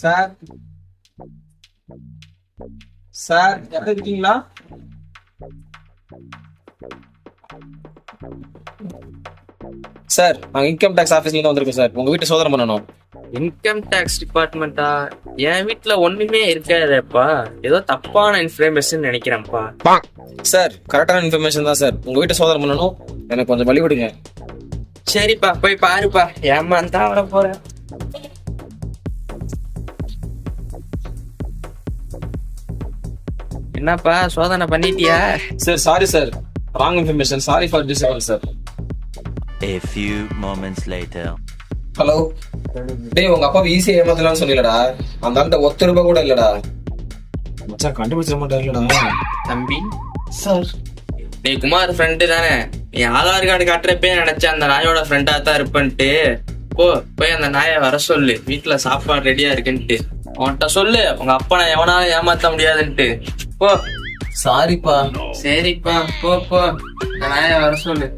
Sir sir யாரும் இருக்கீங்களா? Sir நாங்கள் இன்கம் டேக்ஸ் ஆஃபீஸ்லேருந்து வந்திருக்கோம் சார். உங்கள் வீட்டை சோதனை பண்ணணும். Income tax டிபார்ட்மெண்ட்டா? என் வீட்டுல ஒண்ணுமே இருக்காதேப்பா. ஏதோ தப்பான இன்ஃபர்மேஷன் நினைக்கிறேன்ப்பா. சார் கரெக்டான இன்ஃபர்மேஷன் தான் சார். உங்கள் வீட்டை சோதனை பண்ணணும். எனக்கு கொஞ்சம் வழி விடுங்க. சரிப்பா, போய் பாருப்பா. ஏமாந்தா வர போறேன். என்னப்பா சோதனை பண்ணிட்டியா? Sir sorry sir, wrong information. Sorry for disappoint sir. A few moments later. Hello டேய், உங்க அப்பாவை ஈஸியா ஏமாத்தலாம்னு சொன்னீங்கடா. அந்த ஆள்கிட்ட ₹1 கூட இல்லடா. மச்சான் கண்டுபிடிச்சிட மாட்டாருலடா. தம்பி சார் டேய் குமார் ஃப்ரெண்டு தானே? நீ ஆதார் கார்டு காட்டுறப்பே நினைச்சேன் அந்த நாயோட ஃப்ரெண்டா தான் இருப்பன்ட்டு. போய் அந்த நாயை வர சொல்லு. வீட்டுல சாப்பாடு ரெடியா இருக்குன்ட்டு அவன்கிட்ட சொல்லு. உங்க அப்பா நான் எவனாலும் ஏமாத்த முடியாதுன்ட்டு. போ. சாரிப்பா. சரிப்பா, போ அந்த நாயை வர சொல்லு.